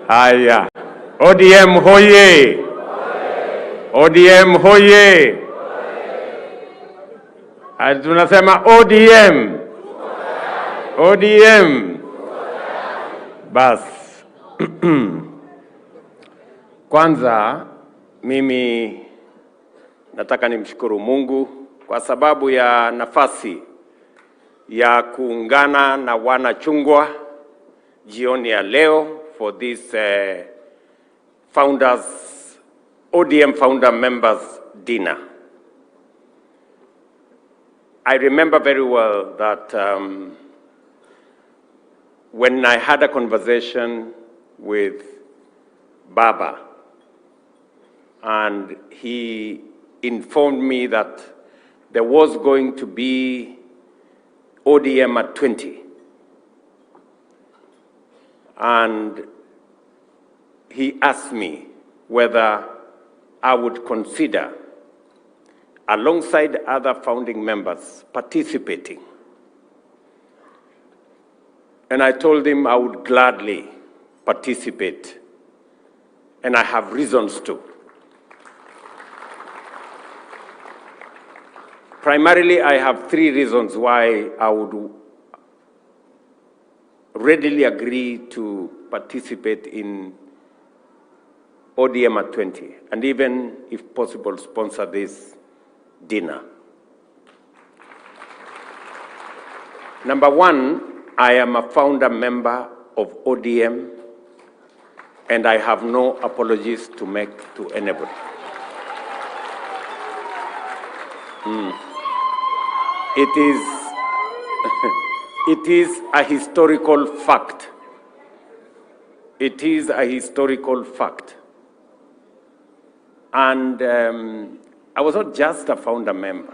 Haya. ODM hoye! ODM hoye! Tunasema ODM. ODM. Bas. Kwanza mimi nataka nimshukuru Mungu kwa sababu ya nafasi ya kuungana na wana chungwa jioni ya leo for this ODM founder members dinner. I remember very well that when I had a conversation with Baba, and he informed me that there was going to be ODM at 20. And he asked me whether I would consider, alongside other founding members, participating. And I told him I would gladly participate, and I have reasons to. Primarily, I have three reasons why I would readily agree to participate in ODM at 20, and even, if possible, sponsor this dinner. Number one, I am a founder member of ODM, and I have no apologies to make to anybody. It is a historical fact. It is a historical fact. And I was not just a founder member.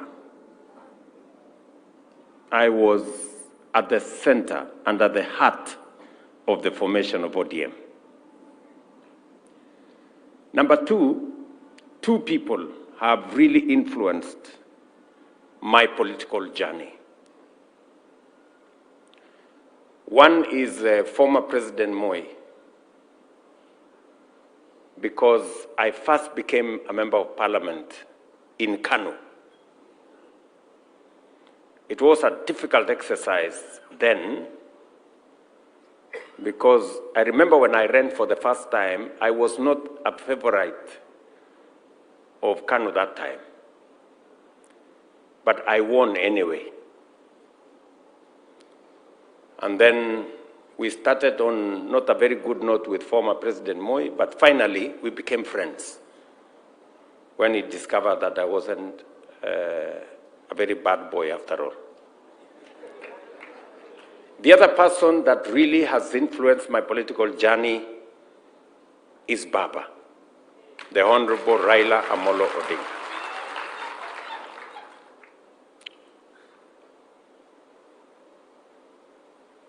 I was at the center and at the heart of the formation of ODM. Number two people have really influenced my political journey. One is former President Moi, because I first became a member of parliament in Kano. It was a difficult exercise then, because I remember when I ran for the first time, I was not a favorite of Kano that time. But I won anyway. And then we started on not a very good note with former President Moi, but finally we became friends when he discovered that I wasn't a very bad boy after all. The other person that really has influenced my political journey is Baba, the Honorable Raila Amolo Odinga.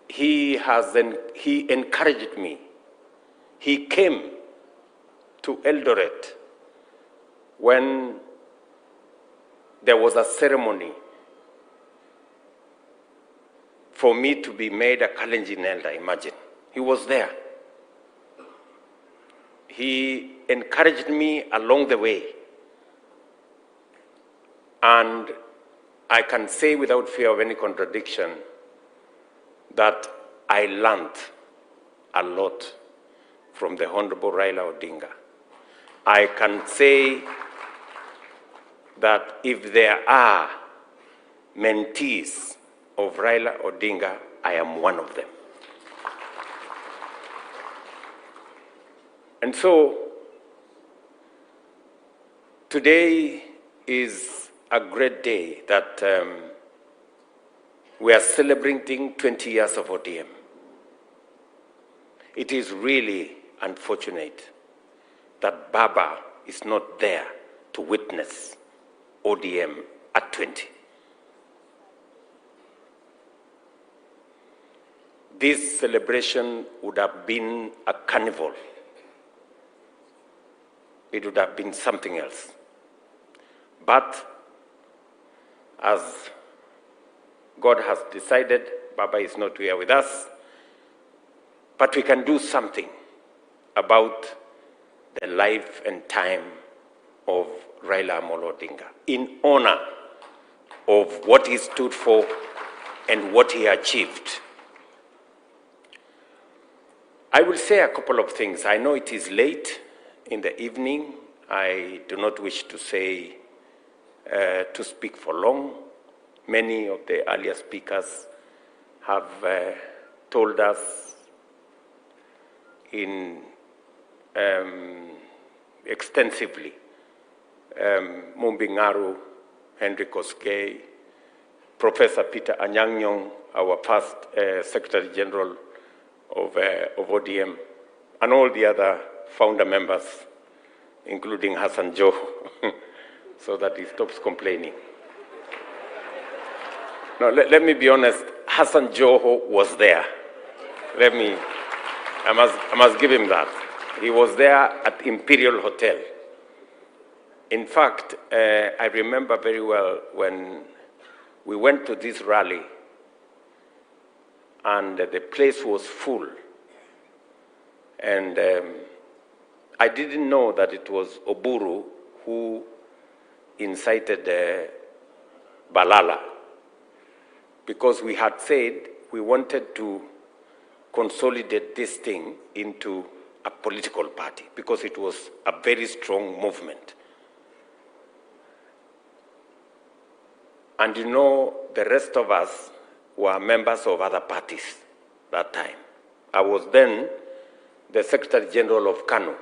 He encouraged me. He came to Eldoret when there was a ceremony for me to be made a Kalenjin elder, imagine. He was there. He encouraged me along the way. And I can say without fear of any contradiction that I learned a lot from the Honorable Raila Odinga. I can say that if there are mentees of Raila Odinga, I am one of them. And so, today is a great day that we are celebrating 20 years of ODM. It is really unfortunate that Baba is not there to witness ODM at 20. This celebration would have been a carnival. It would have been something else. But as God has decided, Baba is not here with us, but we can do something about the life and time of Raila Amolo Odinga in honor of what he stood for and what he achieved. I will say a couple of things. I know it is late in the evening. I do not wish to speak for long. Many of the earlier speakers have told us extensively. Mumbingaru, Henry Koskei, Professor Peter Anyang-Nyong, our first Secretary General of ODM, and all the other founder members, including Hassan Joho, so that he stops complaining. No, let me be honest, Hassan Joho was there. I must give him that. He was there at Imperial Hotel. In fact, I remember very well when we went to this rally and the place was full. And I didn't know that it was Oburu who incited Balala, because we had said we wanted to consolidate this thing into a political party, because it was a very strong movement. And you know, the rest of us were members of other parties that time. I was then the Secretary General of Kanu.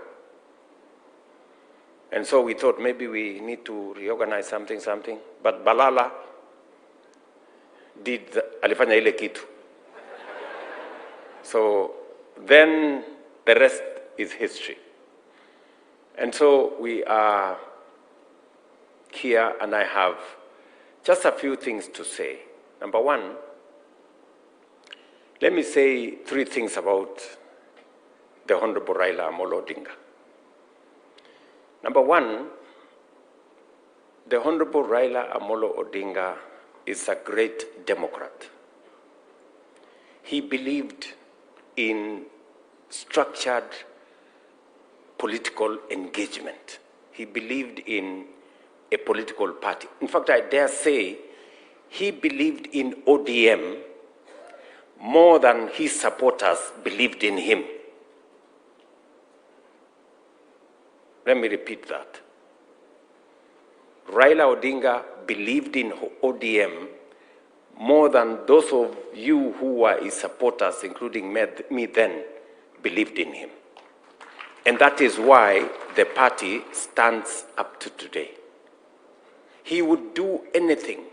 And so we thought maybe we need to reorganize something. But Balala did alifanya ile kitu. So then the rest is history. And so we are here, and I have just a few things to say. Number one, let me say three things about the Honorable Raila Amolo Odinga. Number one, the Honorable Raila Amolo Odinga is a great Democrat. He believed in structured political engagement. He believed in a political party. In fact, I dare say he believed in ODM more than his supporters believed in him. Let me repeat that. Raila Odinga believed in ODM more than those of you who were his supporters, including me then, believed in him. And that is why the party stands up to today. He would do anything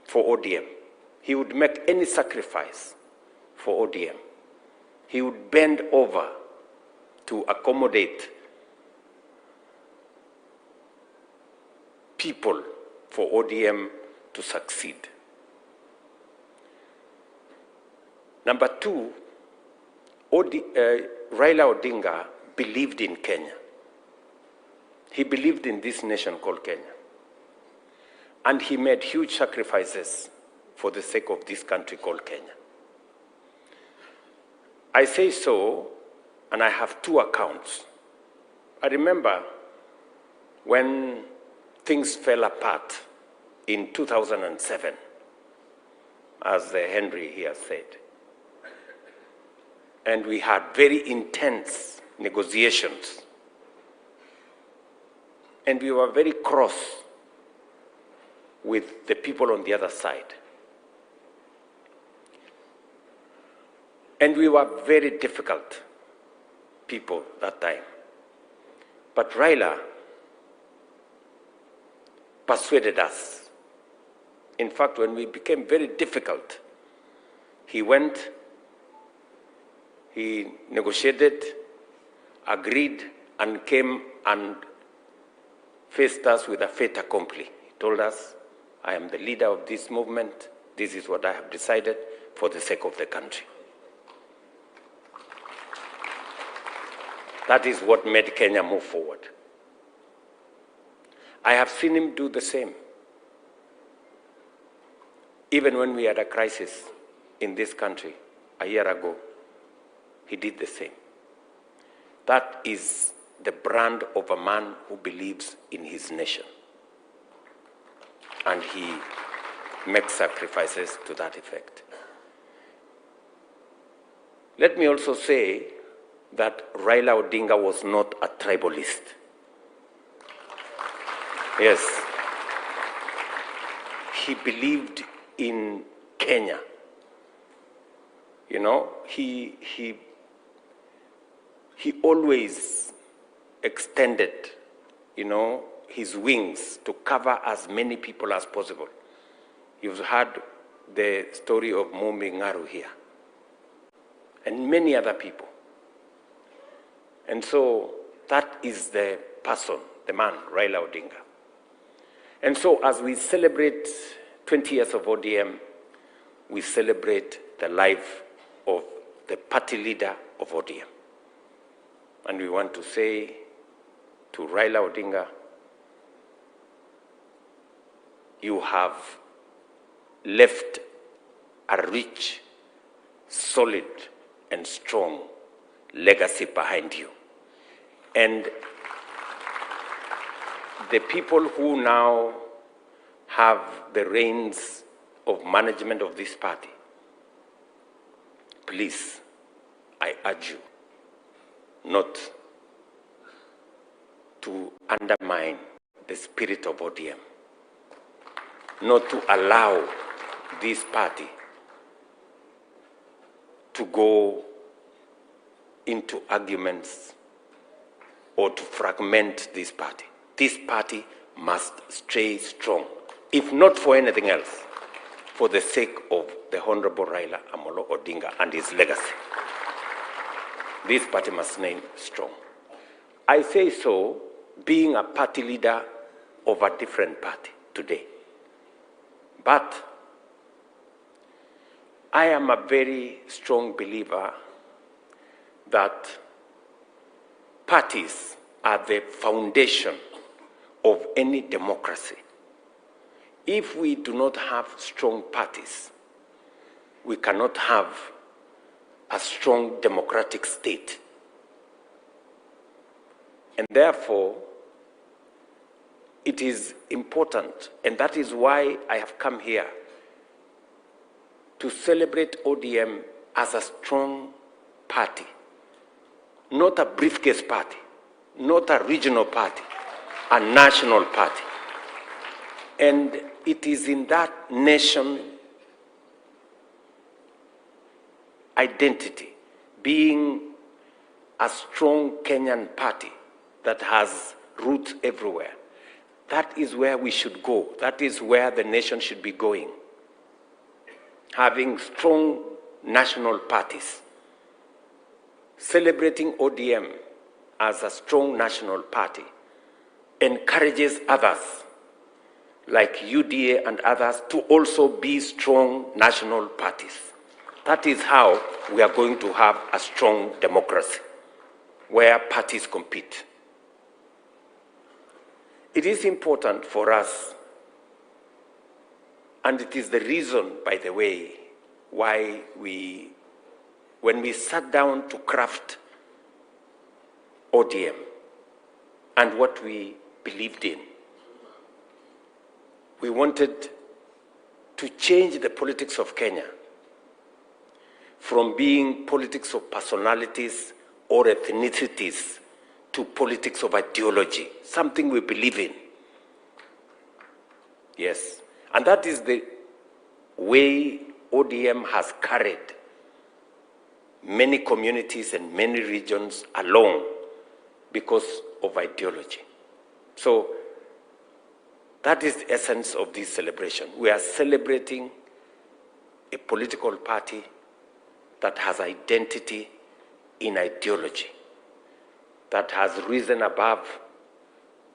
for ODM. He would make any sacrifice for ODM. He would bend over to accommodate people for ODM to succeed. Number two, Raila Odinga believed in Kenya. He believed in this nation called Kenya. And he made huge sacrifices for the sake of this country called Kenya. I say so, and I have two accounts. I remember when things fell apart in 2007, as Henry here said. And we had very intense negotiations. And we were very cross with the people on the other side. And we were very difficult people that time. But Raila persuaded us. In fact, when we became very difficult, he went, he negotiated, agreed, and came and faced us with a fait accompli. He told us, I am the leader of this movement. This is what I have decided for the sake of the country. That is what made Kenya move forward. I have seen him do the same. Even when we had a crisis in this country a year ago, he did the same. That is the brand of a man who believes in his nation. And he makes sacrifices to that effect. Let me also say that Raila Odinga was not a tribalist. Yes. He believed in Kenya. You know, he always extended, you know, his wings to cover as many people as possible. You've heard the story of Mumbi Ngaru here, and many other people. And so that is the person, the man, Raila Odinga. And so as we celebrate 20 years of ODM, we celebrate the life of the party leader of ODM. And we want to say to Raila Odinga, you have left a rich, solid, and strong legacy behind you. And the people who now have the reins of management of this party, please, I urge you not to undermine the spirit of ODM, not to allow this party to go into arguments or to fragment this party. This party must stay strong, if not for anything else, for the sake of the Honorable Raila Amolo Odinga and his legacy. This party must remain strong. I say so being a party leader of a different party today. But I am a very strong believer that parties are the foundation of any democracy. If we do not have strong parties, we cannot have a strong democratic state. And therefore, it is important, and that is why I have come here to celebrate ODM as a strong party, not a briefcase party, not a regional party, a national party. And it is in that nation identity, being a strong Kenyan party that has roots everywhere. That is where we should go. That is where the nation should be going. Having strong national parties. Celebrating ODM as a strong national party encourages others like UDA and others to also be strong national parties. That is how we are going to have a strong democracy where parties compete. It is important for us, and it is the reason, by the way, why when we sat down to craft ODM and what we believed in, we wanted to change the politics of Kenya from being politics of personalities or ethnicities to politics of ideology, something we believe in. Yes, and that is the way ODM has carried many communities and many regions along because of ideology. So that is the essence of this celebration. We are celebrating a political party that has identity in ideology, that has risen above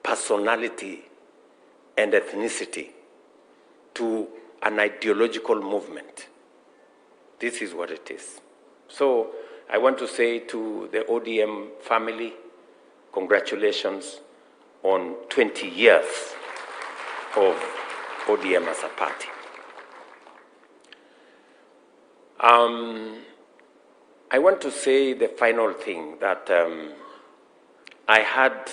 personality and ethnicity to an ideological movement. This is what it is. So I want to say to the ODM family, congratulations on 20 years of ODM as a party. I want to say the final thing, that I had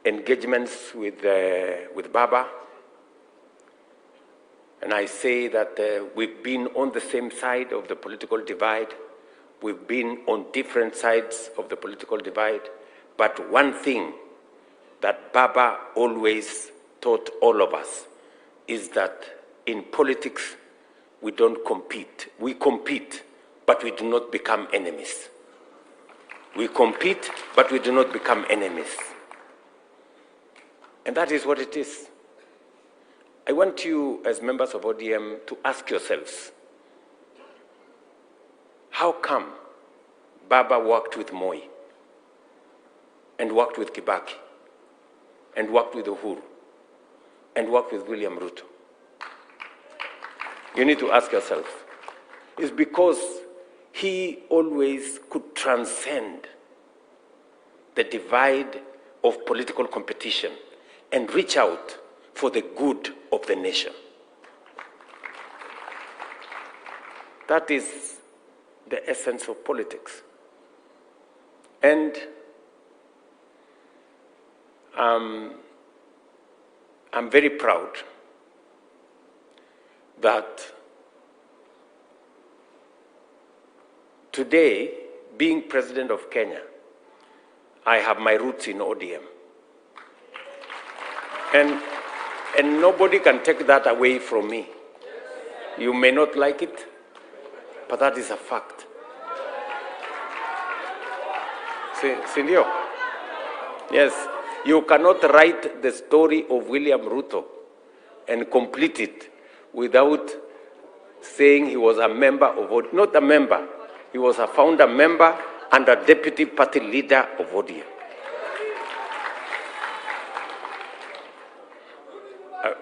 engagements with Baba, and I say that we've been on the same side of the political divide. We've been on different sides of the political divide. But one thing that Baba always taught all of us is that in politics, we don't compete. We compete, but we do not become enemies. We compete, but we do not become enemies. And that is what it is. I want you, as members of ODM, to ask yourselves, how come Baba worked with Moi, and worked with Kibaki, and worked with Uhuru, and worked with William Ruto? You need to ask yourself. It's because he always could transcend the divide of political competition and reach out for the good of the nation. That is the essence of politics. And I'm very proud that today, being president of Kenya, I have my roots in ODM. And nobody can take that away from me. You may not like it, but that is a fact. Sindio? Yes, you cannot write the story of William Ruto and complete it without saying he was a member of, not a member, he was a founder member and a deputy party leader of ODM.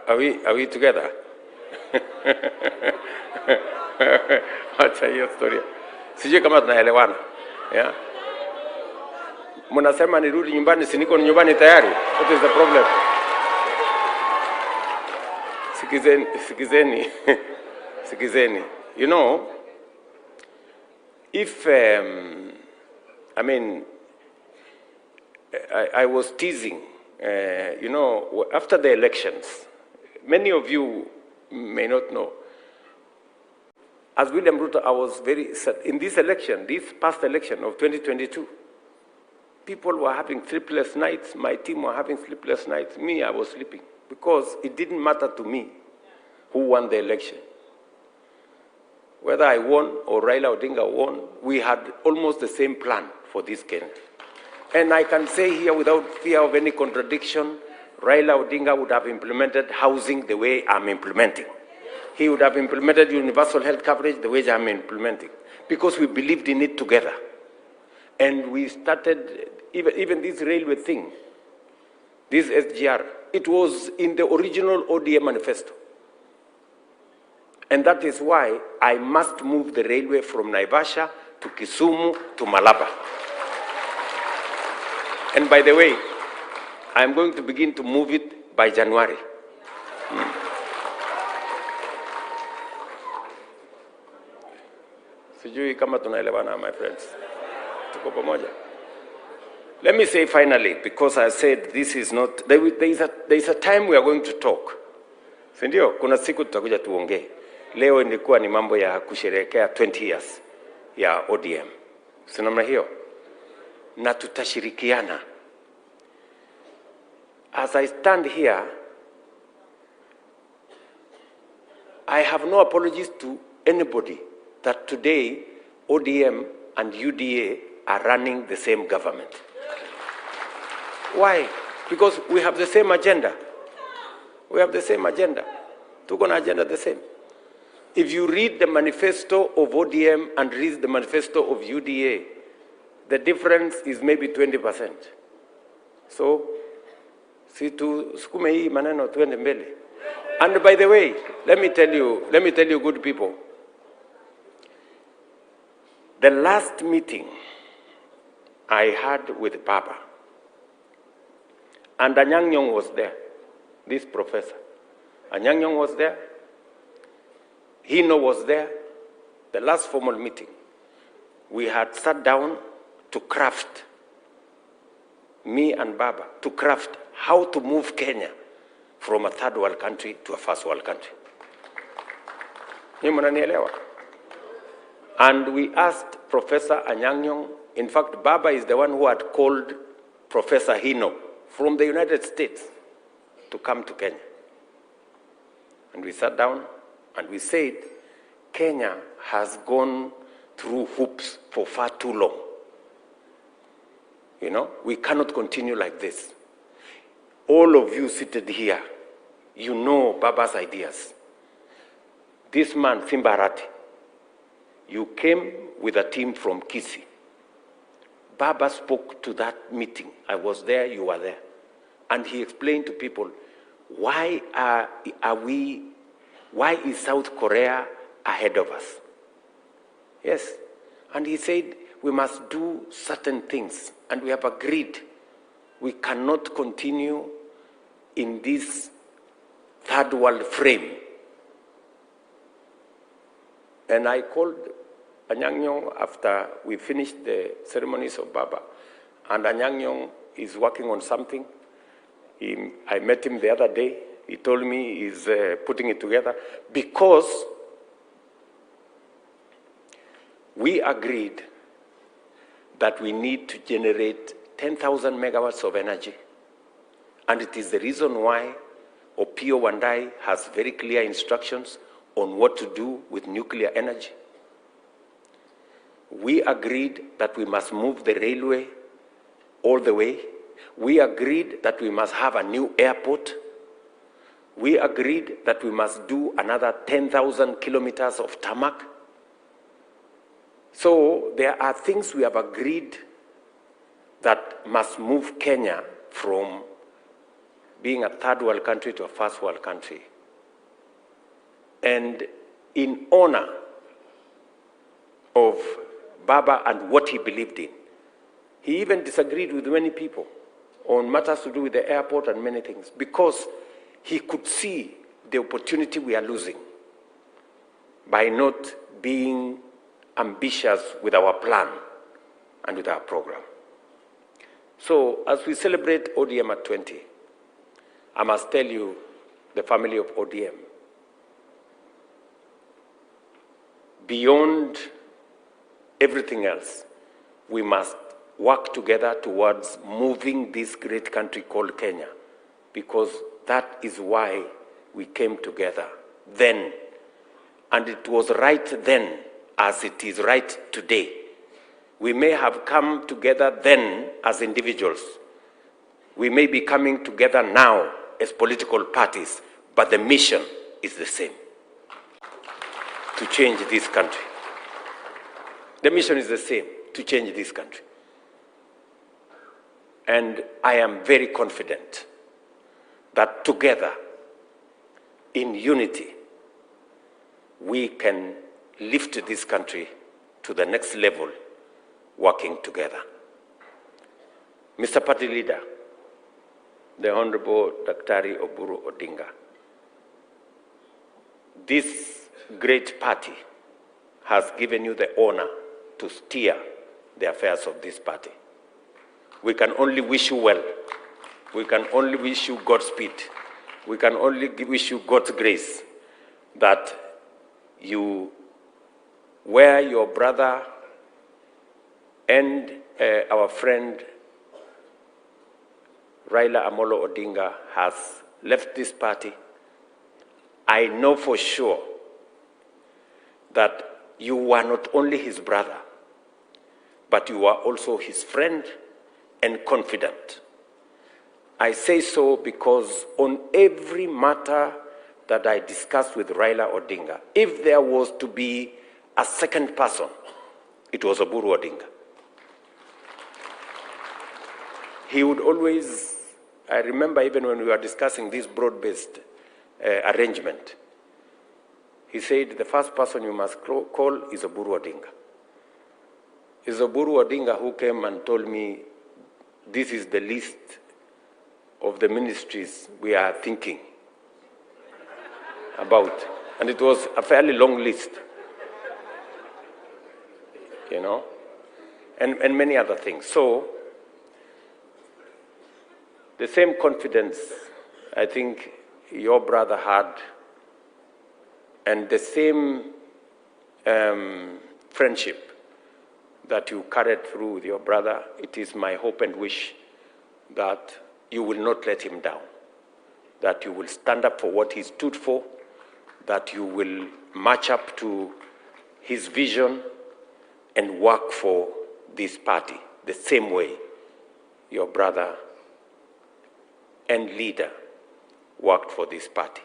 Are we together? Acha hiyo story. Sijui kama tunaelewana. Yeah? Mnasema nirudi nyumbani, si niko nyumbani tayari? What is the problem? Sikizeni. You know, if, I mean, I was teasing, you know, after the elections, many of you may not know, as William Ruto, I was very sad. In this election, this past election of 2022, people were having sleepless nights. My team were having sleepless nights. Me, I was sleeping because it didn't matter to me who won the election. Whether I won or Raila Odinga won, we had almost the same plan for this Kenya. And I can say here without fear of any contradiction, Raila Odinga would have implemented housing the way I'm implementing. He would have implemented universal health coverage the way I'm implementing, because we believed in it together. And we started, even this railway thing, this SGR, it was in the original ODM manifesto. And that is why I must move the railway from Naivasha to Kisumu to Malaba. And by the way, I'm going to begin to move it by January. Sijui kama tunaelewana, my friends. Tuko pamoja. Let me say finally, because I said this is not, there is a time we are going to talk. Sindio? Kuna siku tutakuja tuongee. Leo ilikuwa ni mambo ya kusherehekea 20 years ya ODM. Sinamna hiyo? Na tutashirikiana. As I stand here, I have no apologies to anybody that today ODM and UDA are running the same government. Why? Because we have the same agenda. We have the same agenda. Tuko na agenda the same. If you read the manifesto of ODM and read the manifesto of UDA, the difference is maybe 20%. So, si tu sukume hii maneno tuende mbele. And by the way, let me tell you good people, the last meeting I had with Baba, and Anyang Nyong was there, this professor. Anyang Nyong was there. Hino was there. The last formal meeting, we had sat down to craft me and Baba, to craft how to move Kenya from a third world country to a first world country. And we asked Professor Anyang', in fact, Baba is the one who had called Professor Hino from the United States to come to Kenya. And we sat down and we said, Kenya has gone through hoops for far too long. You know, we cannot continue like this. All of you seated here, you know Baba's ideas. This man, Simbarati, you came with a team from Kisii. Baba spoke to that meeting. I was there, you were there. And he explained to people, why is South Korea ahead of us? Yes. And he said, we must do certain things. And we have agreed we cannot continue in this third world frame. And I called Anyang' after we finished the ceremonies of Baba. And Anyang' is working on something. I met him the other day. He told me he's putting it together because we agreed that we need to generate 10,000 megawatts of energy. And it is the reason why Opiyo Wandayi has very clear instructions on what to do with nuclear energy. We agreed that we must move the railway all the way. We agreed that we must have a new airport. We agreed that we must do another 10,000 kilometers of tarmac. So there are things we have agreed that must move Kenya from being a third world country to a first world country. And in honor of Baba and what he believed in, he even disagreed with many people on matters to do with the airport and many things, because he could see the opportunity we are losing by not being ambitious with our plan and with our program. So as we celebrate ODM at 20, I must tell you, the family of ODM, beyond everything else, we must work together towards moving this great country called Kenya, because that is why we came together then. And it was right then as it is right today. We may have come together then as individuals. We may be coming together now as political parties, but the mission is the same: to change this country. The mission is the same: to change this country. And I am very confident that together, in unity, we can lift this country to the next level, working together. Mr. Party Leader, the Honorable Daktari Oburu Odinga, this great party has given you the honor to steer the affairs of this party. We can only wish you well. We can only wish you Godspeed. We can only wish you God's grace that you, where your brother and our friend Raila Amolo Odinga has left this party, I know for sure that you are not only his brother, but you are also his friend and confidant. I say so because on every matter that I discussed with Raila Odinga, if there was to be a second person, it was Oburu Odinga. He would always, I remember even when we were discussing this broad-based arrangement, he said, the first person you must call is Oburu Odinga. It's Oburu Odinga who came and told me, this is the list of the ministries we are thinking about. And it was a fairly long list, you know, and many other things. So the same confidence I think your brother had, and the same friendship that you carried through with your brother, it is my hope and wish that you will not let him down, that you will stand up for what he stood for, that you will match up to his vision and work for this party the same way your brother and leader worked for this party.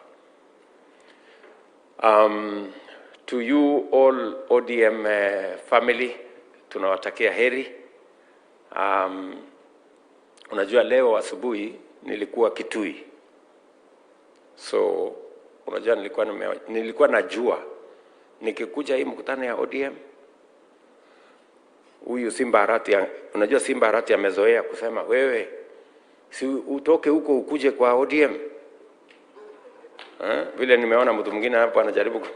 To you all ODM family, tunawatakia heri. Unajua leo asubuhi nilikuwa Kitui. So unajua nilikuwa najua nikikuja hii mkutano ya ODM, huyu Simba Arati, unajua Simba Arati amezoea kusema wewe si utoke huko ukuje kwa ODM. Vile nimeona mtu mwingine hapo anajaribu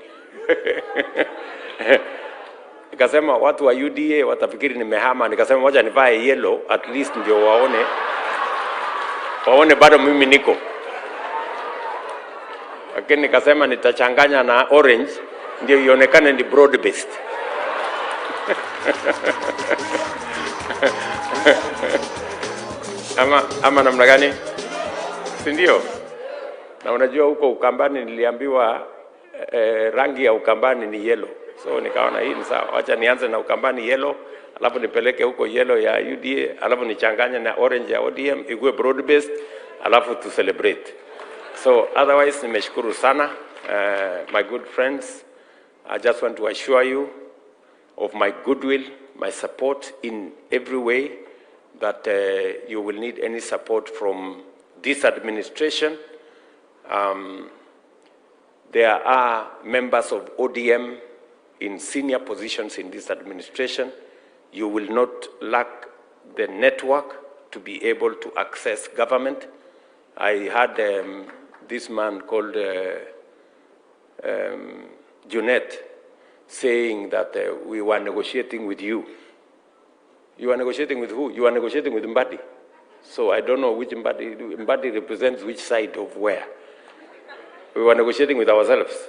nikasema watu wa UDA watafikiri nimehama, nikasema wacha nivae yellow at least ndio waone bado mimi niko. Lakini nikasema nitachanganya na orange ndio ionekane ni broad based. ama namna gani? Si ndio? Na unajua huko Ukambani niliambiwa rangi ya Ukambani ni yellow. So nikaona hii ni sawa. Wacha nianze na Ukambani yellow, alafu nipeleke huko yellow ya UDA, alafu nichanganye na orange ya ODM, ikuwe broad based, alafu to celebrate. So otherwise nimeshukuru sana my good friends. I just want to assure you of my goodwill, my support in every way, that you will need any support from this administration. There are members of ODM in senior positions in this administration. You will not lack the network to be able to access government. I had this man called Junet saying that we were negotiating with you. You are negotiating with who? You are negotiating with Mbadi. So I don't know which Mbadi. Mbadi represents which side of where. We were negotiating with ourselves.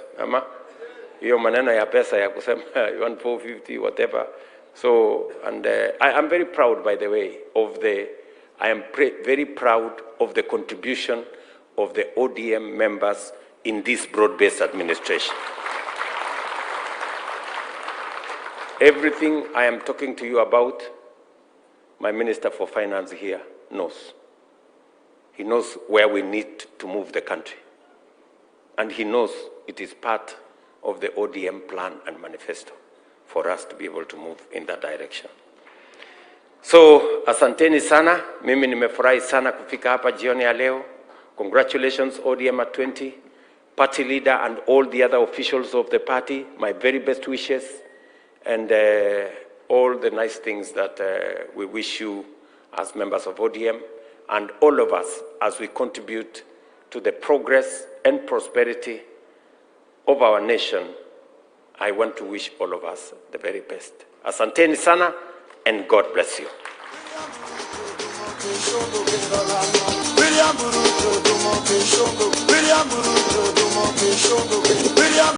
Hiyo maneno ya pesa ya kusema you want 450 whatever. So and I am very proud, by the way, of very proud of the contribution of the ODM members in this broad-based administration. Everything I am talking to you about, my Minister for Finance here knows. He knows where we need to move the country. And he knows it is part of the ODM plan and manifesto for us to be able to move in that direction. So, asanteni sana. Mimi nimefurahi sana kufika hapa jioni ya leo. Congratulations ODM at 20, party leader and all the other officials of the party. My very best wishes and all the nice things that we wish you as members of ODM and all of us as we contribute to the progress and prosperity of our nation. I want to wish all of us the very best. Asanteni sana and God bless you.